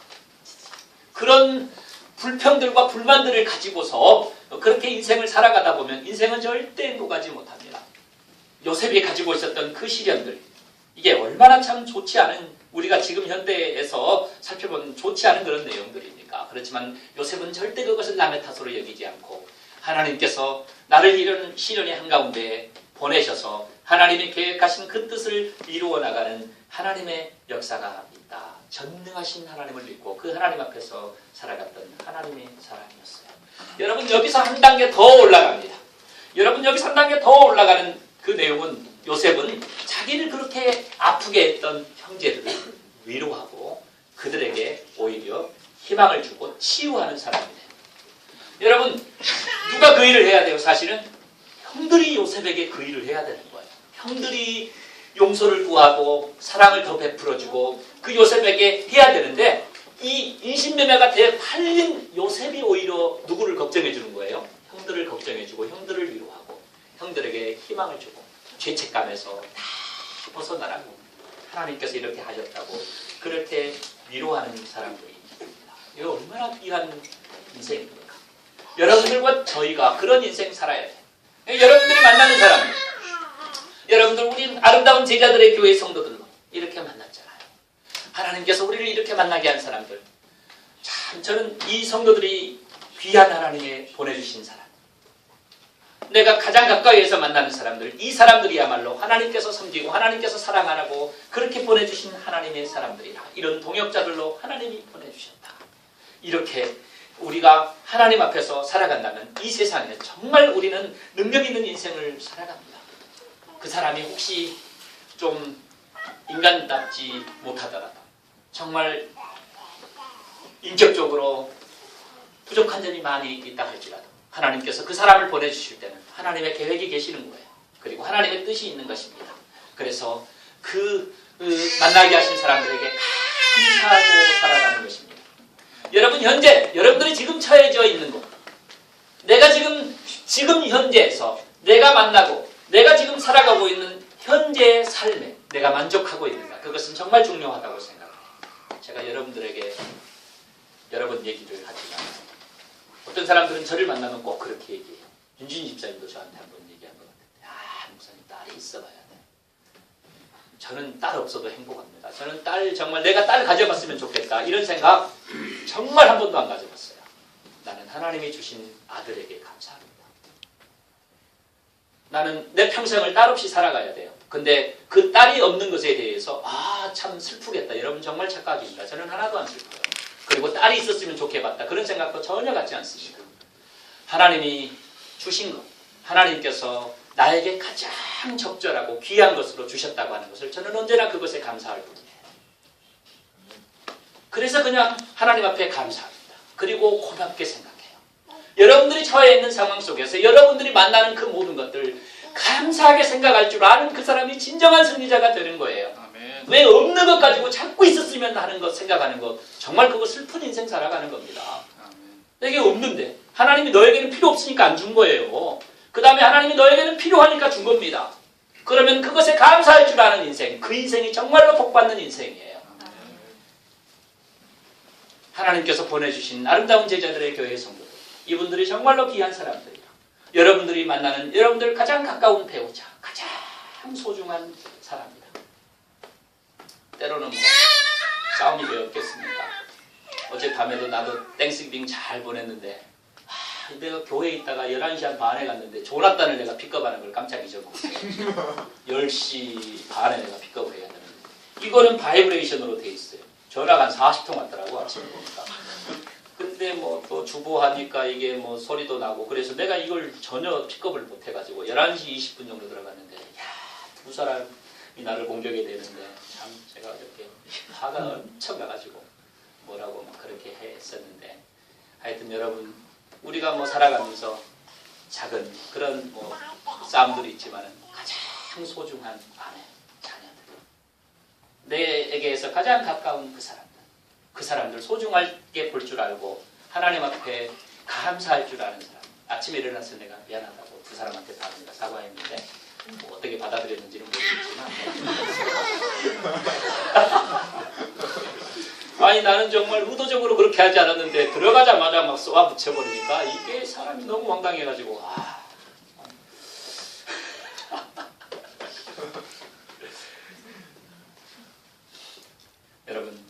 그런 불평들과 불만들을 가지고서 그렇게 인생을 살아가다 보면 인생은 절대 행복하지 못합니다. 요셉이 가지고 있었던 그 시련들 이게 얼마나 참 좋지 않은 우리가 지금 현대에서 살펴보면 좋지 않은 그런 내용들입니까? 그렇지만 요셉은 절대 그것을 남의 탓으로 여기지 않고 하나님께서 나를 이런 시련의 한가운데 보내셔서 하나님이 계획하신 그 뜻을 이루어 나가는 하나님의 역사가 있다. 전능하신 하나님을 믿고 그 하나님 앞에서 살아갔던 하나님의 사람이었어요. 여러분 여기서 한 단계 더 올라갑니다. 여러분 여기서 한 단계 더 올라가는 그 내용은 요셉은 자기를 그렇게 아프게 했던 형제들을 위로하고 그들에게 오히려 희망을 주고 치유하는 사람이에요. 여러분 누가 그 일을 해야 돼요? 사실은 형들이 요셉에게 그 일을 해야 되는 거예요. 형들이 용서를 구하고 사랑을 더 베풀어주고 그 요셉에게 해야 되는데 이 인신매매가 돼 팔린 요셉이 오히려 누구를 걱정해 주는 거예요? 형들을 걱정해 주고 형들을 위로하고 형들에게 희망을 주고 죄책감에서 다 벗어나라고 하나님께서 이렇게 하셨다고 그렇게 위로하는 사람들이 있습니다. 이거 얼마나 귀한 인생입니까? 여러분들과 저희가 그런 인생 살아야 돼요. 여러분들이 만나는 사람 여러분들 우리 아름다운 제자들의 교회 성도들로 이렇게 만났잖아요. 하나님께서 우리를 이렇게 만나게 한 사람들 참 저는 이 성도들이 귀한 하나님의 보내주신 사람 내가 가장 가까이에서 만나는 사람들 이 사람들이야말로 하나님께서 섬기고 하나님께서 사랑하라고 그렇게 보내주신 하나님의 사람들이라 이런 동역자들로 하나님이 보내주셨다. 이렇게 우리가 하나님 앞에서 살아간다면 이 세상에 정말 우리는 능력 있는 인생을 살아갑니다. 그 사람이 혹시 좀 인간답지 못하더라도 정말 인격적으로 부족한 점이 많이 있다 할지라도 하나님께서 그 사람을 보내주실 때는 하나님의 계획이 계시는 거예요. 그리고 하나님의 뜻이 있는 것입니다. 그래서 그 만나게 하신 사람들에게 감사하고 살아가는 것입니다. 여러분 현재 여러분들이 지금 처해져 있는 것 내가 지금 현재에서 내가 만나고 내가 지금 살아가고 있는 현재의 삶에 내가 만족하고 있는가 그것은 정말 중요하다고 생각합니다. 제가 여러분들에게 여러 번 얘기를 하지만 어떤 사람들은 저를 만나면 꼭 그렇게 얘기해요. 윤진희 집사님도 저한테 한번 얘기한 것 같은데 목사님 딸이 있어봐야 돼. 저는 딸 없어도 행복합니다. 저는 딸 정말 내가 딸 가져봤으면 좋겠다 이런 생각 정말 한 번도 안 가져봤어요. 나는 하나님이 주신 아들에게 감사합니다. 나는 내 평생을 딸 없이 살아가야 돼요. 근데 그 딸이 없는 것에 대해서 참 슬프겠다. 여러분 정말 착각입니다. 저는 하나도 안 슬퍼요. 그리고 딸이 있었으면 좋겠다. 그런 생각도 전혀 갖지 않습니다. 하나님이 주신 것, 하나님께서 나에게 가장 적절하고 귀한 것으로 주셨다고 하는 것을 저는 언제나 그것에 감사할 뿐이에요. 그래서 그냥 하나님 앞에 감사합니다. 그리고 고맙게 생각해요. 여러분들이 처해 있는 상황 속에서 여러분들이 만나는 그 모든 것들 감사하게 생각할 줄 아는 그 사람이 진정한 승리자가 되는 거예요. 아멘. 왜 없는 것 가지고 자꾸 있었으면 하는 것 생각하는 것, 정말 그거 슬픈 인생 살아가는 겁니다. 아멘. 내게 없는데 하나님이 너에게는 필요 없으니까 안 준 거예요. 그 다음에 하나님이 너에게는 필요하니까 준 겁니다. 그러면 그것에 감사할 줄 아는 인생, 그 인생이 정말로 복받는 인생이에요. 하나님께서 보내주신 아름다운 제자들의 교회 성도들, 이분들이 정말로 귀한 사람들이에요. 여러분들이 만나는 여러분들 가장 가까운 배우자, 가장 소중한 사람이다. 때로는 뭐 싸움이 왜 없겠습니까? 어젯밤에도 나도 땡스기빙 잘 보냈는데 내가 교회에 있다가 11시 한 반에 갔는데 조나단을 내가 픽업하는 걸 깜짝 잊어먹었어요. 10시 반에 내가 픽업을 해야 되는데 이거는 바이브레이션으로 돼 있어요. 전화가 한 40통 왔더라고 아침에 보니까. 근데 뭐 또 주보하니까 이게 뭐 소리도 나고 그래서 내가 이걸 전혀 픽업을 못 해가지고 11시 20분 정도 들어갔는데 두 사람이 나를 공격이 되는데 참 제가 이렇게 화가 엄청 나가지고 뭐라고 막 그렇게 했었는데 하여튼 여러분 우리가 뭐 살아가면서 작은 그런 뭐 싸움들이 있지만 가장 소중한 아내, 자녀들, 내에게서 가장 가까운 그 사람들 소중하게 볼 줄 알고 하나님 앞에 감사할 줄 아는 사람. 아침에 일어나서 내가 미안하다고 두 사람한테 다 내가 사과했는데 뭐 어떻게 받아들였는지는 모르겠지만 아니 나는 정말 의도적으로 그렇게 하지 않았는데 들어가자마자 막 쏘아 붙여버리니까 이게 사람이 너무 황당해가지고 여러분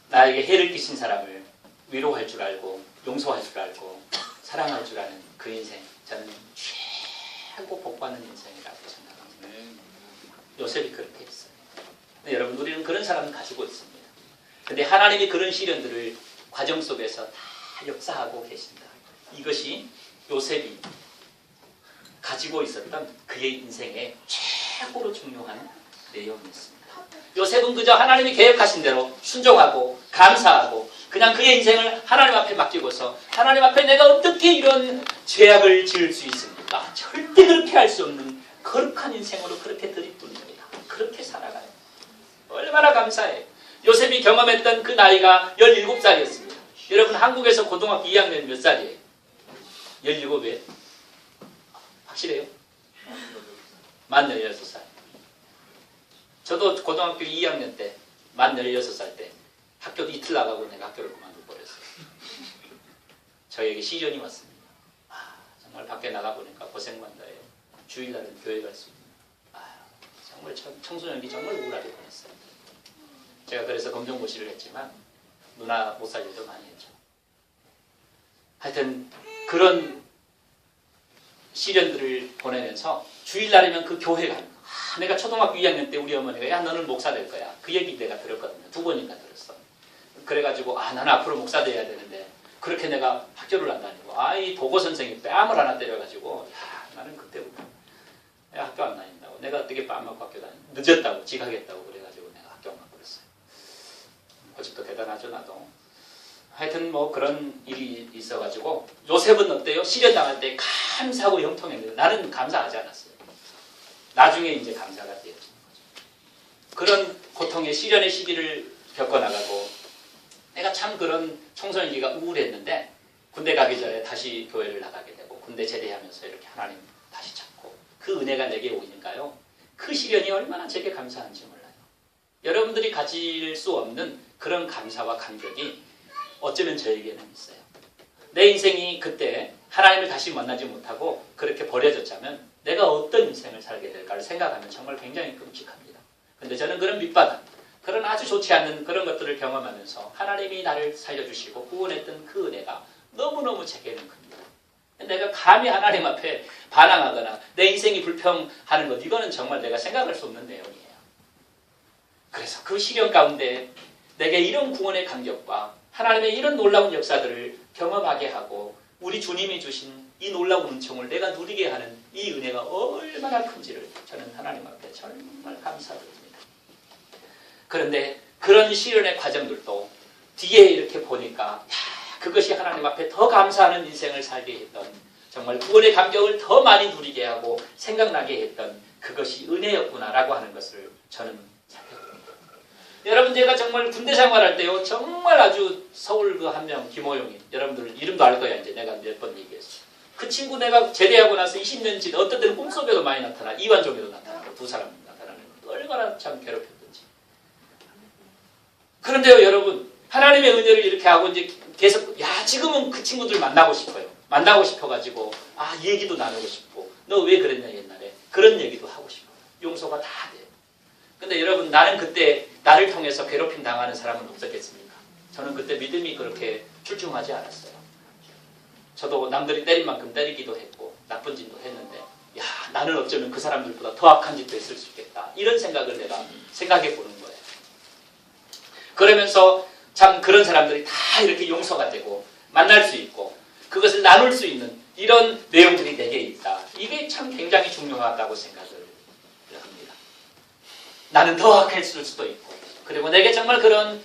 나에게 해를 끼친 사람을 위로할 줄 알고 용서할 줄 알고 사랑할 줄 아는 그 인생 저는 최고 복받는 인생이라고 생각합니다. 요셉이 그렇게 했어요. 네, 여러분 우리는 그런 사람을 가지고 있습니다. 근데 하나님이 그런 시련들을 과정 속에서 다 역사하고 계신다. 이것이 요셉이 가지고 있었던 그의 인생의 최고로 중요한 내용이었습니다. 요셉은 그저 하나님이 계획하신 대로 순종하고 감사하고 그냥 그의 인생을 하나님 앞에 맡기고서 하나님 앞에 내가 어떻게 이런 죄악을 지을 수 있습니까? 절대 그렇게 할 수 없는 거룩한 인생으로 그렇게 들이붓습니다. 그렇게 살아가요. 얼마나 감사해요. 요셉이 경험했던 그 나이가 17살이었습니다. 여러분 한국에서 고등학교 2학년 몇 살이에요? 17이에요? 확실해요? 만 16살. 저도 고등학교 2학년 때 만 16살 때 학교도 이틀 나가고 내가 학교를 그만둬버렸어요. 저에게 시련이 왔습니다. 정말 밖에 나가보니까 고생만다예요. 주일날은 교회 갈 수 있는. 정말 청소년기 정말 우울하게 보냈어요. 제가 그래서 검정고시를 했지만 누나 못 살 일도 많이 했죠. 하여튼 그런 시련들을 보내면서 주일날이면 그 교회 가는 거. 내가 초등학교 2학년 때 우리 어머니가 야 너는 목사 될 거야. 그 얘기 내가 들었거든요. 2번인가 들었어. 그래가지고 나는 앞으로 목사 돼야 되는데 그렇게 내가 학교를 안 다니고 이 도고 선생이 뺨을 하나 때려가지고 나는 그때부터 내가 학교 안 다닌다고. 내가 어떻게 뺨 맞고 학교 다니 늦었다고 지각했다고 그래가지고 내가 학교 안 가고 그랬어요. 고집도 대단하죠 나도. 하여튼 뭐 그런 일이 있어가지고 요셉은 어때요? 시련 당할 때 감사하고 형통했는데 나는 감사하지 않았어요. 나중에 이제 감사가 되었던 거죠. 그런 고통의 시련의 시기를 겪어나가고 내가 참 그런 청소년기가 우울했는데 군대 가기 전에 다시 교회를 나가게 되고 군대 제대하면서 이렇게 하나님 다시 찾고 그 은혜가 내게 오니까요. 그 시련이 얼마나 제게 감사한지 몰라요. 여러분들이 가질 수 없는 그런 감사와 감격이 어쩌면 저에게는 있어요. 내 인생이 그때 하나님을 다시 만나지 못하고 그렇게 버려졌자면 내가 어떤 인생을 살게 될까를 생각하면 정말 굉장히 끔찍합니다. 그런데 저는 그런 밑바닥, 그런 아주 좋지 않은 그런 것들을 경험하면서 하나님이 나를 살려주시고 구원했던 그 은혜가 너무너무 제게는 큽니다. 내가 감히 하나님 앞에 반항하거나 내 인생이 불평하는 것, 이거는 정말 내가 생각할 수 없는 내용이에요. 그래서 그 시련 가운데 내게 이런 구원의 감격과 하나님의 이런 놀라운 역사들을 경험하게 하고 우리 주님이 주신 이 놀라운 은총을 내가 누리게 하는 이 은혜가 얼마나 큰지를 저는 하나님 앞에 정말 감사드립니다. 그런데 그런 시련의 과정들도 뒤에 이렇게 보니까 그것이 하나님 앞에 더 감사하는 인생을 살게 했던 정말 구원의 감격을 더 많이 누리게 하고 생각나게 했던 그것이 은혜였구나라고 하는 것을 저는 살펴봅니다. 여러분, 제가 정말 군대 생활할 때요, 정말 아주 서울 그 한 명, 김호용이, 여러분들 이름도 알 거야. 이제 내가 몇 번 얘기했어. 그 친구 내가 제대하고 나서 20년째 어떤 때는 꿈속에도 많이 나타나, 이완종에도 나타나고, 두 사람 나타나는 거 얼마나 참 괴롭혔던지. 그런데요, 여러분, 하나님의 은혜를 이렇게 하고 이제 계속, 지금은 그 친구들 만나고 싶어요. 만나고 싶어가지고, 얘기도 나누고 싶고, 너 왜 그랬냐, 옛날에. 그런 얘기도 하고 싶어요. 용서가 다 돼요. 근데 여러분, 나는 그때 나를 통해서 괴롭힘 당하는 사람은 없었겠습니까? 저는 그때 믿음이 그렇게 출중하지 않았어요. 저도 남들이 때린 만큼 때리기도 했고, 나쁜 짓도 했는데, 나는 어쩌면 그 사람들보다 더 악한 짓도 했을 수 있겠다. 이런 생각을 내가 생각해 보는 거예요. 그러면서 참 그런 사람들이 다 이렇게 용서가 되고, 만날 수 있고, 그것을 나눌 수 있는 이런 내용들이 내게 있다. 이게 참 굉장히 중요하다고 생각을 합니다. 나는 더 악했을 수도 있고, 그리고 내게 정말 그런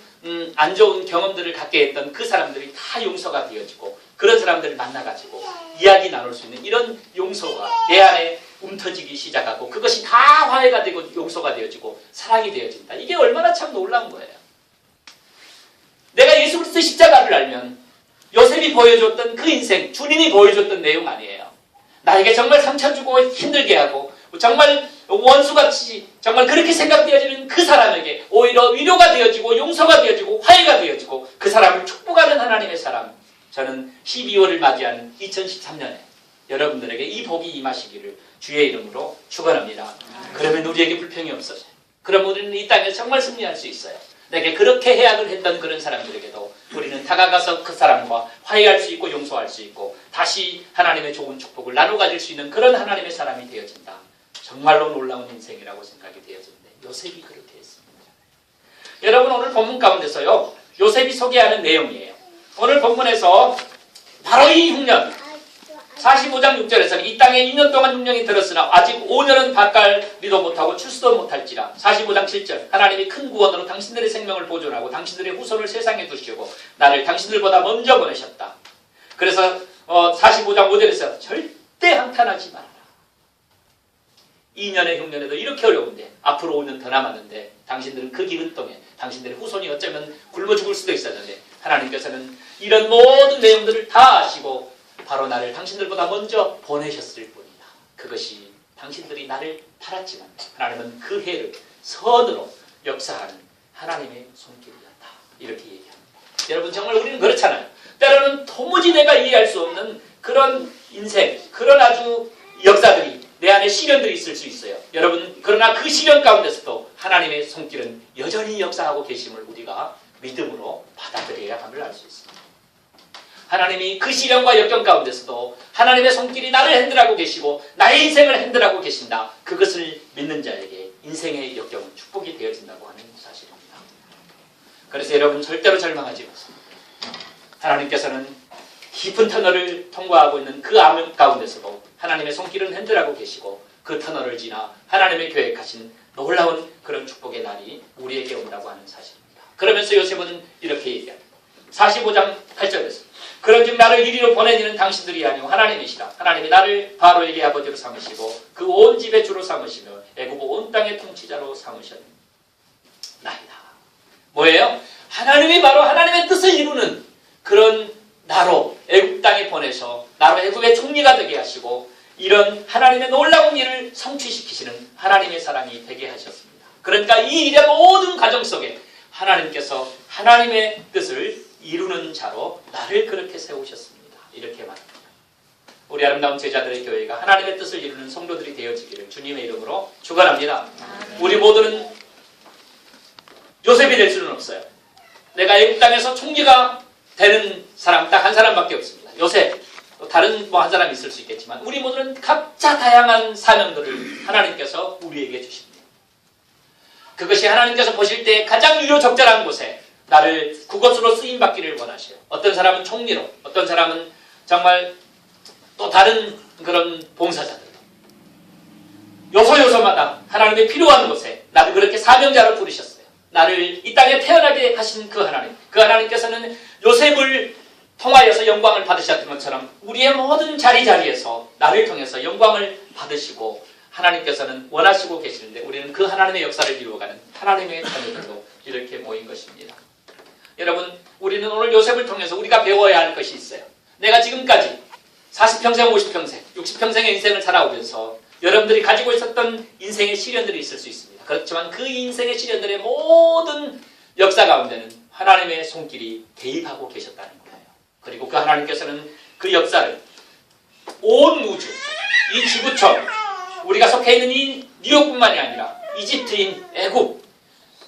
안 좋은 경험들을 갖게 했던 그 사람들이 다 용서가 되어지고, 그런 사람들을 만나가지고 이야기 나눌 수 있는 이런 용서가 내 안에 움터지기 시작하고, 그것이 다 화해가 되고 용서가 되어지고 사랑이 되어진다. 이게 얼마나 참 놀라운 거예요. 내가 예수 그리스도의 십자가를 알면 요셉이 보여줬던 그 인생, 주님이 보여줬던 내용 아니에요. 나에게 정말 상처 주고 힘들게 하고 정말 원수같이 정말 그렇게 생각되어지는 그 사람에게 오히려 위로가 되어지고 용서가 되어지고 화해가 되어지고 그 사람을 축복하는 하나님의 사람. 저는 12월을 맞이하는 2013년에 여러분들에게 이 복이 임하시기를 주의 이름으로 축원합니다. 그러면 우리에게 불평이 없어져요. 그럼 우리는 이 땅에 정말 승리할 수 있어요. 내게 그렇게 해악을 했던 그런 사람들에게도 우리는 다가가서 그 사람과 화해할 수 있고 용서할 수 있고 다시 하나님의 좋은 축복을 나눠 가질 수 있는 그런 하나님의 사람이 되어진다. 정말로 놀라운 인생이라고 생각이 되어지는데 요셉이 그렇게 했습니다. 여러분, 오늘 본문 가운데서요, 요셉이 소개하는 내용이에요. 오늘 본문에서 바로 이 흉년 45장 6절에서는 이 땅에 2년 동안 흉년이 들었으나 아직 5년은 밭갈리도 못하고 출수도 못할지라. 45장 7절 하나님이 큰 구원으로 당신들의 생명을 보존하고 당신들의 후손을 세상에 두시고 나를 당신들보다 먼저 보내셨다. 그래서 45장 5절에서 절대 한탄하지 말아라. 2년의 흉년에도 이렇게 어려운데 앞으로 5년 더 남았는데 당신들은 그 기근 동에 당신들의 후손이 어쩌면 굶어 죽을 수도 있었는데 하나님께서는 이런 모든 내용들을 다 아시고 바로 나를 당신들보다 먼저 보내셨을 뿐이다. 그것이 당신들이 나를 팔았지만 하나님은 그 해를 선으로 역사하는 하나님의 손길이었다. 이렇게 얘기합니다. 여러분, 정말 우리는 그렇잖아요. 때로는 도무지 내가 이해할 수 없는 그런 인생, 그런 아주 역사들이 내 안에 시련들이 있을 수 있어요. 여러분, 그러나 그 시련 가운데서도 하나님의 손길은 여전히 역사하고 계심을 우리가 믿음으로 받아들여야 함을 알 수 있습니다. 하나님이 그 시련과 역경 가운데서도 하나님의 손길이 나를 핸들하고 계시고 나의 인생을 핸들하고 계신다. 그것을 믿는 자에게 인생의 역경은 축복이 되어진다고 하는 사실입니다. 그래서 여러분, 절대로 절망하지 마십니다. 하나님께서는 깊은 터널을 통과하고 있는 그 암 가운데서도 하나님의 손길은 핸들하고 계시고 그 터널을 지나 하나님의 계획하신 놀라운 그런 축복의 날이 우리에게 온다고 하는 사실입니다. 그러면서 요셉은 이렇게 얘기합니다. 45장 8절에서 그런즉 나를 이리로 보내니는 당신들이 아니오 하나님이시라. 하나님이 나를 바로에게 아버지로 삼으시고 그 온 집의 주로 삼으시며 애굽 온 땅의 통치자로 삼으셨나이다. 뭐예요? 하나님이 바로 하나님의 뜻을 이루는 그런 나로 애굽 땅에 보내서 나로 애굽의 총리가 되게 하시고 이런 하나님의 놀라운 일을 성취시키시는 하나님의 사랑이 되게 하셨습니다. 그러니까 이 일의 모든 과정 속에 하나님께서 하나님의 뜻을 이루는 자로 나를 그렇게 세우셨습니다. 이렇게 말합니다. 우리 아름다운 제자들의 교회가 하나님의 뜻을 이루는 성도들이 되어지기를 주님의 이름으로 축원합니다. 우리 모두는 요셉이 될 수는 없어요. 내가 애굽 땅에서 총리가 되는 사람 딱 한 사람밖에 없습니다. 요셉, 다른 뭐 한 사람이 있을 수 있겠지만 우리 모두는 각자 다양한 사명들을 하나님께서 우리에게 주십니다. 그것이 하나님께서 보실 때 가장 유효적절한 곳에 나를 그것으로 쓰임받기를 원하셔요. 어떤 사람은 총리로, 어떤 사람은 정말 또 다른 그런 봉사자들. 요소요소마다 하나님의 필요한 곳에 나를 그렇게 사명자로 부르셨어요. 나를 이 땅에 태어나게 하신 그 하나님. 그 하나님께서는 요셉을 통하여서 영광을 받으셨던 것처럼 우리의 모든 자리자리에서 나를 통해서 영광을 받으시고 하나님께서는 원하시고 계시는데 우리는 그 하나님의 역사를 이루어가는 하나님의 자녀들로 이렇게 모인 것입니다. 여러분, 우리는 오늘 요셉을 통해서 우리가 배워야 할 것이 있어요. 내가 지금까지 40평생, 50평생, 60평생의 인생을 살아오면서 여러분들이 가지고 있었던 인생의 시련들이 있을 수 있습니다. 그렇지만 그 인생의 시련들의 모든 역사 가운데는 하나님의 손길이 개입하고 계셨다는 거예요. 그리고 그 하나님께서는 그 역사를 온 우주, 이 지구촌, 우리가 속해 있는 이 뉴욕뿐만이 아니라 이집트인 애굽,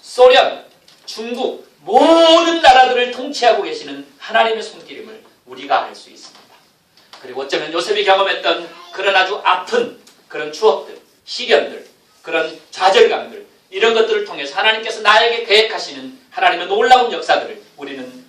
소련, 중국 모든 나라들을 통치하고 계시는 하나님의 손길임을 우리가 알 수 있습니다. 그리고 어쩌면 요셉이 경험했던 그런 아주 아픈 그런 추억들, 시련들, 그런 좌절감들 이런 것들을 통해서 하나님께서 나에게 계획하시는 하나님의 놀라운 역사들을 우리는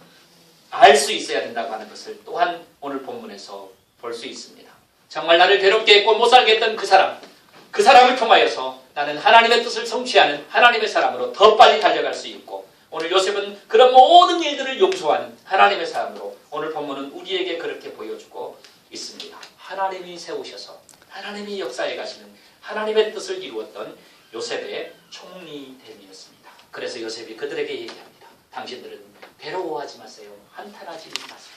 알 수 있어야 된다고 하는 것을 또한 오늘 본문에서 볼 수 있습니다. 정말 나를 괴롭게 했고 못 살게 했던 그 사람을 통하여서 나는 하나님의 뜻을 성취하는 하나님의 사람으로 더 빨리 달려갈 수 있고 오늘 요셉은 그런 모든 일들을 용서하는 하나님의 사람으로 오늘 본문은 우리에게 그렇게 보여주고 있습니다. 하나님이 세우셔서 하나님이 역사에 가시는 하나님의 뜻을 이루었던 요셉의 총리됨이었습니다. 그래서 요셉이 그들에게 얘기합니다. 당신들은 괴로워하지 마세요. 한탄하지 마세요.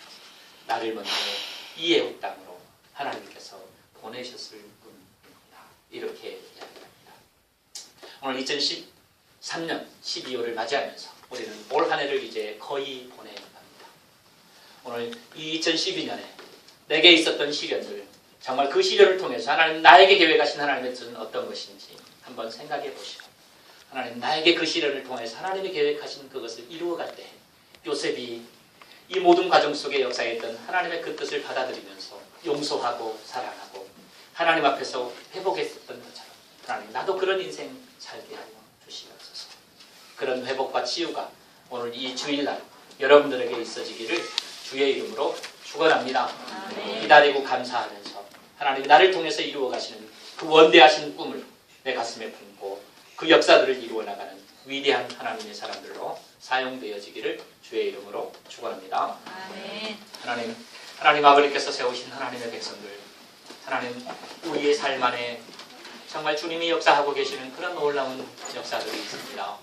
나를 먼저 이 애국 땅으로 하나님께서 보내셨을 뿐입니다. 이렇게 이야기합니다. 오늘 2013년 12월을 맞이하면서 우리는 올 한 해를 이제 거의 보내갑니다. 오늘 이 2012년에 내게 있었던 시련들, 정말 그 시련을 통해서 하나님 나에게 계획하신 하나님의 뜻은 어떤 것인지 한번 생각해 보시고 하나님 나에게 그 시련을 통해서 하나님이 계획하신 그것을 이루어갈 때 요셉이 이 모든 과정 속에 역사했던 하나님의 그 뜻을 받아들이면서 용서하고 사랑하고 하나님 앞에서 회복했었던 것처럼 하나님 나도 그런 인생 살게 하여 주시옵소서. 그런 회복과 치유가 오늘 이 주일날 여러분들에게 있어지기를 주의 이름으로 축원합니다. 기다리고 감사하면서 하나님이 나를 통해서 이루어 가시는 그 원대하신 꿈을 내 가슴에 품고 그 역사들을 이루어 나가는 위대한 하나님의 사람들로 사용되어지기를 주의 이름으로 축원합니다. 하나님 아버지께서 세우신 하나님의 백성들, 하나님 우리의 삶 안에 정말 주님이 역사하고 계시는 그런 놀라운 역사들이 있습니다.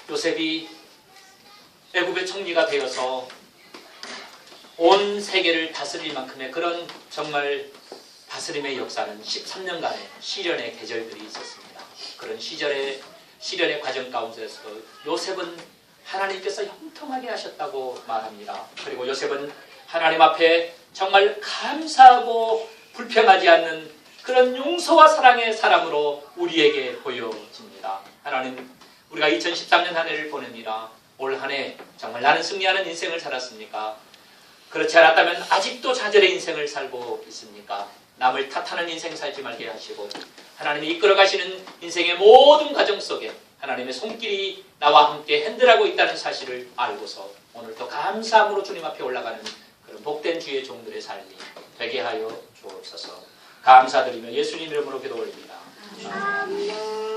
요셉이 애굽의 총리가 되어서 온 세계를 다스릴 만큼의 그런 정말 다스림의 역사는 13년간의 시련의 계절들이 있었습니다. 그런 시련의 과정 가운데서 요셉은 하나님께서 형통하게 하셨다고 말합니다. 그리고 요셉은 하나님 앞에 정말 감사하고 불평하지 않는 그런 용서와 사랑의 사람으로 우리에게 보여집니다. 하나님, 우리가 2013년 한 해를 보냅니다. 올 한 해 정말 나는 승리하는 인생을 살았습니까? 그렇지 않았다면 아직도 좌절의 인생을 살고 있습니까? 남을 탓하는 인생 살지 말게 하시고 하나님이 이끌어 가시는 인생의 모든 과정 속에 하나님의 손길이 나와 함께 핸들하고 있다는 사실을 알고서 오늘도 감사함으로 주님 앞에 올라가는 그런 복된 주의 종들의 삶이 되게 하여 주옵소서. 감사드리며 예수님 이름으로 기도 올립니다. 아멘.